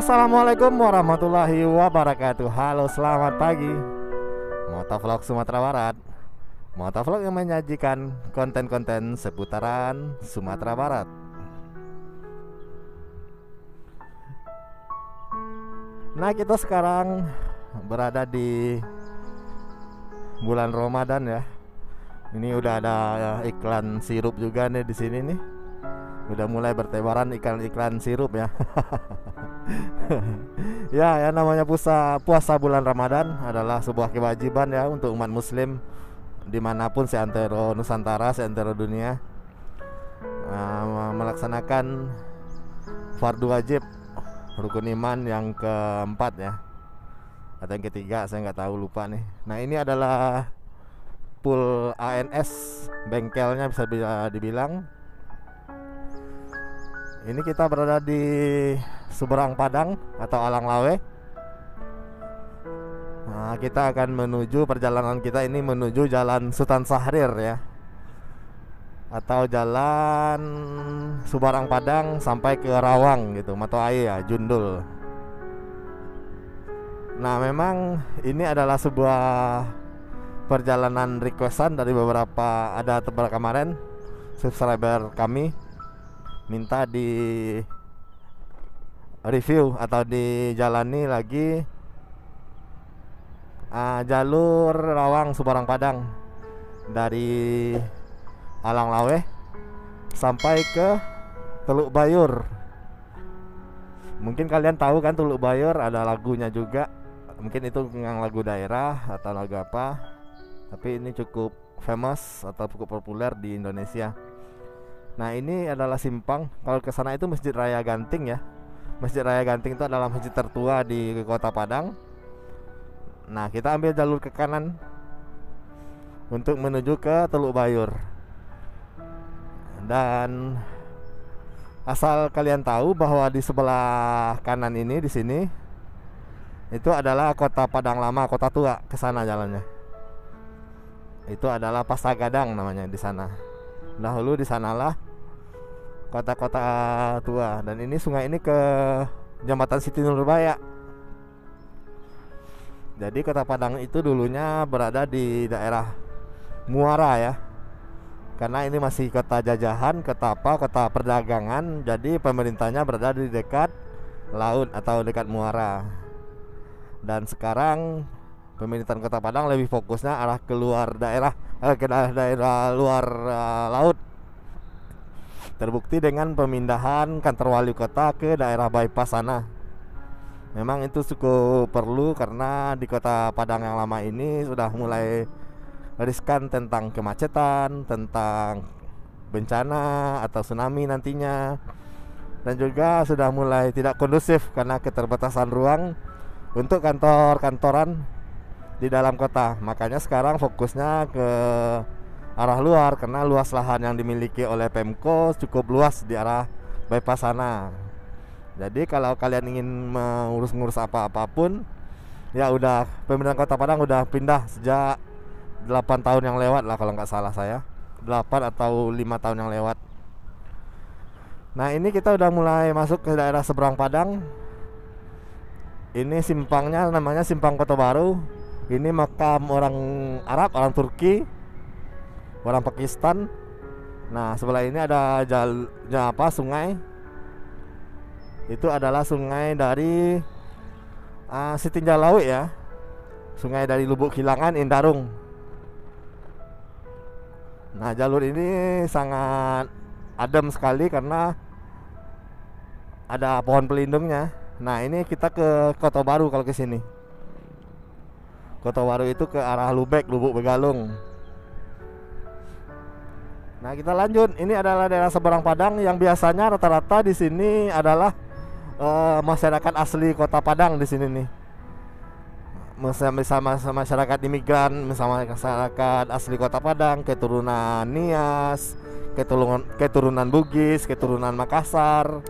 Assalamualaikum warahmatullahi wabarakatuh. Halo, selamat pagi. Motovlog Sumatera Barat. Motovlog yang menyajikan konten-konten seputaran Sumatera Barat. Nah, kita sekarang berada di bulan Ramadan ya. Ini udah ada iklan sirup juga nih di sini nih. Udah mulai bertebaran iklan-iklan sirup ya. Ya namanya puasa bulan Ramadan adalah sebuah kewajiban ya untuk umat muslim dimanapun seantero Nusantara, seantero dunia, melaksanakan fardu wajib rukun iman yang keempat ya, atau yang ketiga saya nggak tahu, lupa nih. Nah, ini adalah pool ANS, bengkelnya bisa dibilang. Ini kita berada di seberang Padang atau Alang Lawe. Nah, kita akan menuju, perjalanan kita ini menuju Jalan Sultan Syahrir ya, atau Jalan Seberang Padang sampai ke Rawang gitu, Matoaye ya, Jundul. Nah, memang ini adalah sebuah perjalanan requestan dari beberapa kemarin subscriber kami minta di review atau dijalani lagi jalur Rawang Seberang Padang dari Alang Lawe sampai ke Teluk Bayur. Mungkin kalian tahu kan, Teluk Bayur ada lagunya juga. Mungkin itu yang lagu daerah atau lagu apa, tapi ini cukup famous atau cukup populer di Indonesia. Nah, ini adalah simpang. Kalau ke sana itu Masjid Raya Ganting ya. Masjid Raya Ganting itu adalah masjid tertua di Kota Padang. Nah, kita ambil jalur ke kanan untuk menuju ke Teluk Bayur. Dan asal kalian tahu bahwa di sebelah kanan ini, di sini itu adalah Kota Padang Lama, Kota Tua. Ke sana jalannya. Itu adalah Pasagadang namanya di sana. Dahulu di sanalah kota-kota tua, dan ini sungai ini ke Jembatan Siti Nurbaya. Jadi Kota Padang itu dulunya berada di daerah Muara ya, karena ini masih kota jajahan, kota perdagangan. Jadi pemerintahnya berada di dekat laut atau dekat Muara. Dan sekarang pemerintahan Kota Padang lebih fokusnya arah keluar daerah, ke daerah luar laut. Terbukti dengan pemindahan kantor wali kota ke daerah bypass sana. Memang itu cukup perlu karena di Kota Padang yang lama ini sudah mulai riskan tentang kemacetan, tentang bencana atau tsunami nantinya. Dan juga sudah mulai tidak kondusif karena keterbatasan ruang untuk kantor-kantoran di dalam kota. Makanya sekarang fokusnya ke arah luar, karena luas lahan yang dimiliki oleh Pemko cukup luas di arah bypass sana. Jadi kalau kalian ingin mengurus apapun ya udah, pemerintahan Kota Padang udah pindah sejak 8 tahun yang lewat lah kalau nggak salah saya, 8 atau 5 tahun yang lewat. Nah, ini kita udah mulai masuk ke daerah seberang Padang. Ini simpangnya namanya Simpang Kota Baru. Ini makam orang Arab, orang Turki, orang Pakistan. Nah, sebelah ini ada sungai. Itu adalah sungai dari Sitinjau ya. Sungai dari Lubuk Kilangan, Indarung. Nah, jalur ini sangat adem sekali karena ada pohon pelindungnya. Nah, ini kita ke Kota Baru kalau ke sini. Kota Baru itu ke arah Lubuk Begalung. Nah, kita lanjut. Ini adalah daerah seberang Padang yang biasanya rata-rata di sini adalah masyarakat asli Kota Padang di sini nih. Masyarakat imigran, misalnya masyarakat asli Kota Padang, keturunan Nias, keturunan Bugis, keturunan Makassar,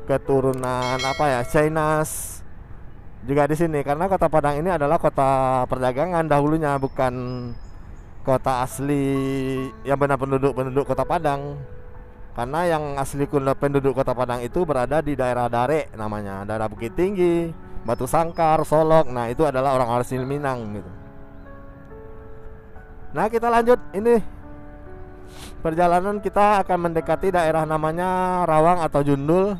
keturunan Chinese juga di sini, karena Kota Padang ini adalah kota perdagangan dahulunya, bukan kota asli yang benar penduduk Kota Padang. Karena yang asli penduduk Kota Padang itu berada di daerah Dare namanya, daerah Bukit Tinggi, Batu Sangkar, Solok. Nah, itu adalah orang asli Minang gitu. Nah, kita lanjut ini. Perjalanan kita akan mendekati daerah namanya Rawang atau Jundul.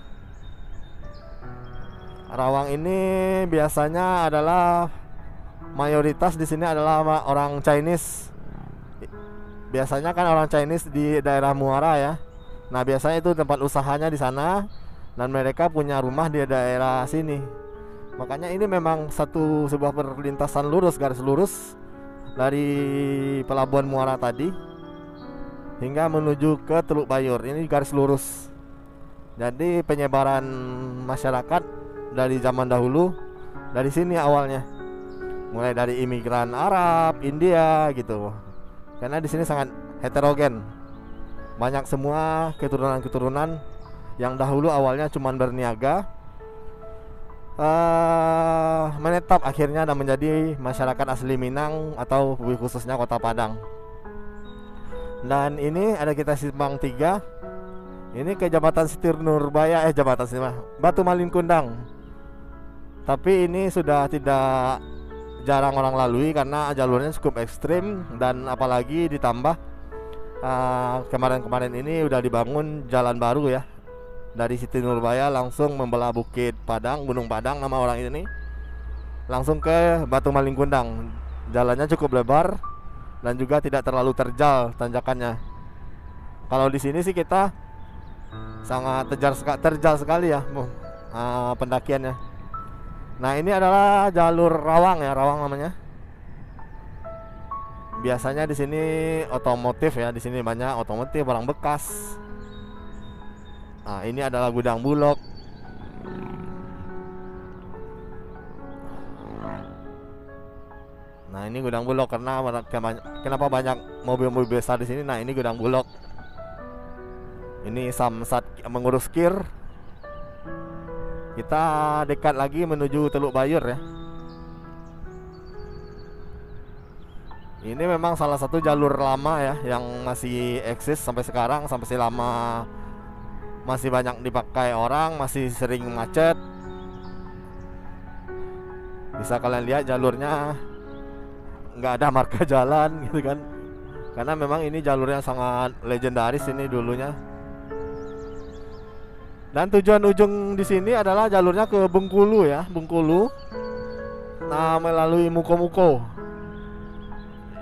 Rawang ini biasanya adalah mayoritas di sini adalah orang Chinese. Biasanya kan orang Chinese di daerah Muara ya. Nah, biasanya itu tempat usahanya di sana dan mereka punya rumah di daerah sini. Makanya ini memang sebuah perlintasan lurus, garis lurus dari pelabuhan Muara tadi hingga menuju ke Teluk Bayur. Ini garis lurus. Jadi penyebaran masyarakat dari zaman dahulu dari sini awalnya. Mulai dari imigran Arab, India gitu. Karena di sini sangat heterogen. Banyak semua keturunan-keturunan yang dahulu awalnya cuma berniaga, menetap akhirnya dan menjadi masyarakat asli Minang atau khususnya Kota Padang. Dan ini ada kita simpang 3. Ini ke Jembatan Siti Nurbaya, Jembatan Siti Batu Malin Kundang. Tapi ini sudah tidak jarang orang lalui karena jalurnya cukup ekstrim dan apalagi ditambah kemarin-kemarin ini udah dibangun jalan baru ya. Dari Siti Nurbaya langsung membelah Bukit Padang, Gunung Padang nama orang ini, langsung ke Batu Malin Kundang. Jalannya cukup lebar dan juga tidak terlalu terjal tanjakannya. Kalau di sini sih kita sangat terjal sekali ya pendakiannya. Nah, ini adalah jalur Rawang ya, Rawang namanya. Biasanya di sini otomotif ya, di sini banyak otomotif, barang bekas. Nah, ini adalah Gudang Bulog. Nah, ini Gudang Bulog karena kenapa banyak mobil-mobil besar di sini? Nah, ini Gudang Bulog. Ini Samsat mengurus kir. Kita dekat lagi menuju Teluk Bayur ya. Ini memang salah satu jalur lama ya yang masih eksis sampai sekarang, sampai lama masih banyak dipakai orang, masih sering macet. Bisa kalian lihat jalurnya nggak ada marka jalan gitu kan, karena memang ini jalurnya sangat legendaris ini dulunya. Dan tujuan ujung di sini adalah jalurnya ke Bengkulu ya, Bengkulu. Nah, melalui Muko-Muko.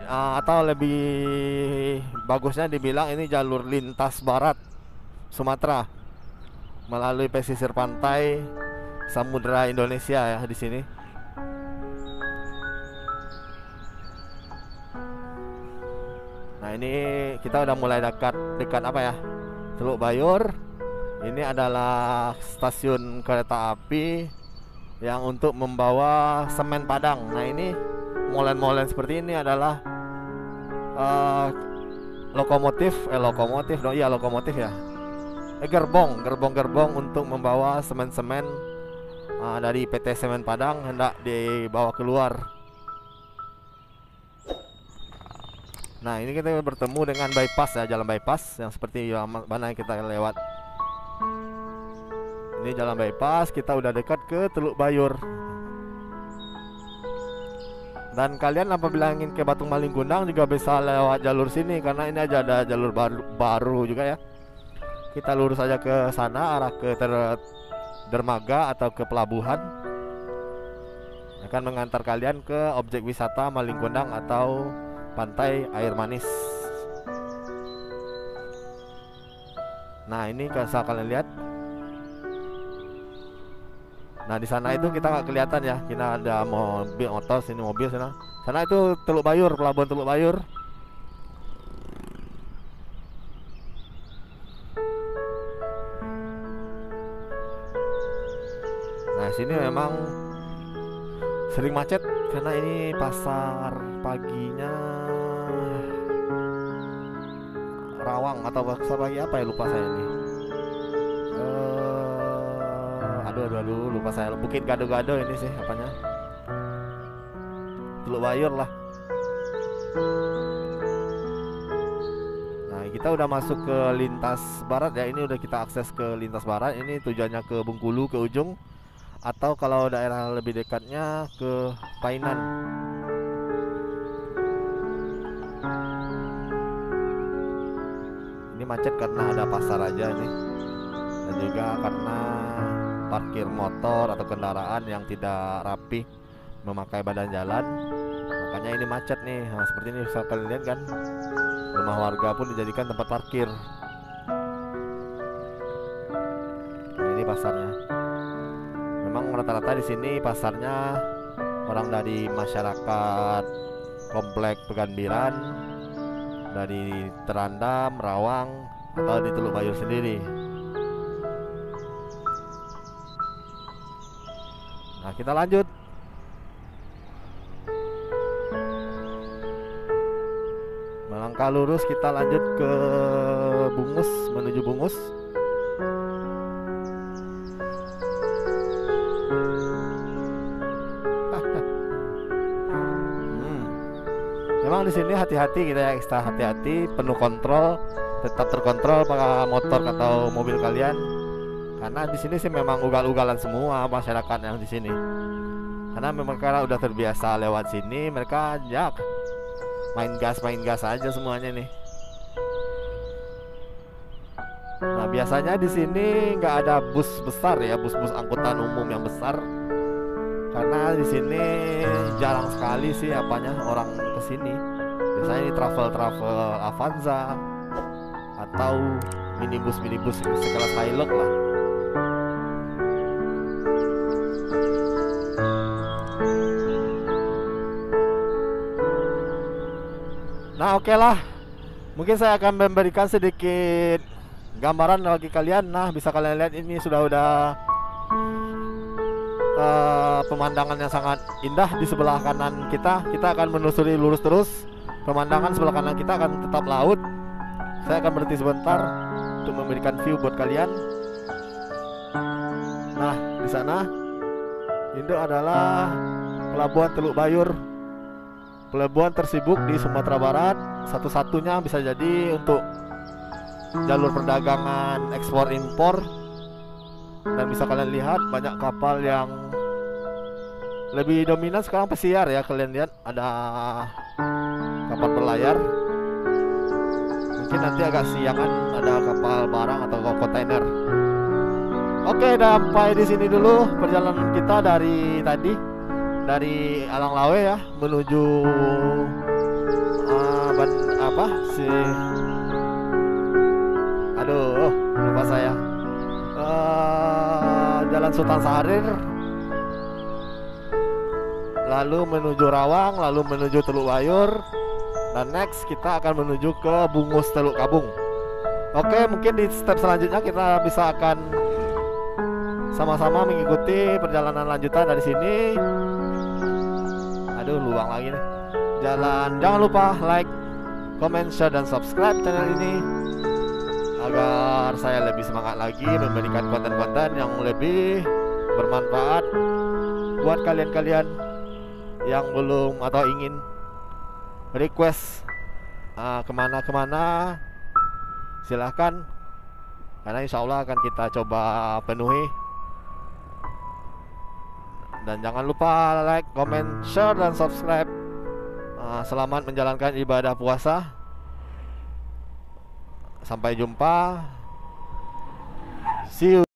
Atau lebih bagusnya dibilang ini jalur lintas barat Sumatera melalui pesisir pantai Samudra Indonesia ya di sini. Nah, ini kita udah mulai dekat apa ya? Teluk Bayur. Ini adalah stasiun kereta api yang untuk membawa semen Padang. Nah, ini molen-molen seperti ini adalah lokomotif ya. Gerbong untuk membawa semen-semen dari PT Semen Padang hendak dibawa keluar. Nah, ini kita bertemu dengan bypass ya, jalan bypass yang seperti mana yang kita lewat. Ini jalan bypass, kita udah dekat ke Teluk Bayur. Dan kalian apabila ingin ke Batu Malin Kundang juga bisa lewat jalur sini, karena ini aja ada jalur baru juga ya. Kita lurus aja ke sana, arah ke dermaga atau ke pelabuhan, akan mengantar kalian ke objek wisata Malin Kundang atau Pantai Air Manis. Nah, ini bisa kalian lihat. Nah, di sana itu kita nggak kelihatan ya, kita ada mobil motor, sini mobil, sana itu Teluk Bayur, pelabuhan Teluk Bayur. Nah, sini memang sering macet karena ini pasar paginya Rawang atau pasar pagi apa ya, lupa saya ini. Aduh, lupa saya. Bukit Gado-Gado ini sih apanya. Teluk Bayur lah. Nah, kita udah masuk ke lintas barat ya. Ini udah kita akses ke lintas barat. Ini tujuannya ke Bengkulu, ke ujung, atau kalau daerah lebih dekatnya ke Painan. Ini macet karena ada pasar aja ini, dan juga karena parkir motor atau kendaraan yang tidak rapi memakai badan jalan. Makanya ini macet nih. Nah, seperti ini bisa kalian lihat kan, rumah warga pun dijadikan tempat parkir. Nah, ini pasarnya. Memang rata-rata di sini pasarnya orang dari masyarakat komplek Peganbiran, dari Terandam, Rawang, atau di Teluk Bayur sendiri. Nah, kita lanjut. Melangkah lurus, kita lanjut ke Bungus, menuju Bungus. Memang di sini hati-hati, kita ya, ekstra hati-hati, penuh kontrol, tetap terkontrol pakai motor atau mobil kalian. Karena di sini sih memang ugal-ugalan semua masyarakat yang di sini. Karena memang karena udah terbiasa lewat sini, mereka ya main gas aja semuanya nih. Nah, biasanya di sini nggak ada bus besar ya, bus-bus angkutan umum yang besar. Karena di sini jarang sekali sih orang ke sini. Biasanya ini travel Avanza atau minibus sekelas Hilux lah. Nah, oke lah. Mungkin saya akan memberikan sedikit gambaran bagi kalian. Nah, bisa kalian lihat ini sudah pemandangan yang sangat indah di sebelah kanan kita. Kita akan menelusuri lurus terus. Pemandangan sebelah kanan kita akan tetap laut. Saya akan berhenti sebentar untuk memberikan view buat kalian. Nah, di sana itu adalah Pelabuhan Teluk Bayur, pelabuhan tersibuk di Sumatera Barat, satu-satunya bisa jadi untuk jalur perdagangan ekspor impor. Dan bisa kalian lihat banyak kapal yang lebih dominan sekarang pesiar ya. Kalian lihat ada kapal berlayar. Mungkin nanti agak siangan ada kapal barang atau kontainer. Oke, sampai di sini dulu perjalanan kita dari tadi, dari Alang Lawe ya menuju lupa saya. Jalan Sultan Syahrir, lalu menuju Rawang, lalu menuju Teluk Bayur, dan next kita akan menuju ke Bungus Teluk Kabung. Oke, mungkin di step selanjutnya kita bisa akan sama-sama mengikuti perjalanan lanjutan dari sini. Aduh, luang lagi nih. Jangan lupa like, comment, share, dan subscribe channel ini agar saya lebih semangat lagi memberikan konten-konten yang lebih bermanfaat buat kalian-kalian yang belum atau ingin request kemana-kemana. Silahkan, karena insya Allah akan kita coba penuhi. Dan jangan lupa like, comment, share, dan subscribe. Selamat menjalankan ibadah puasa. Sampai jumpa. See you.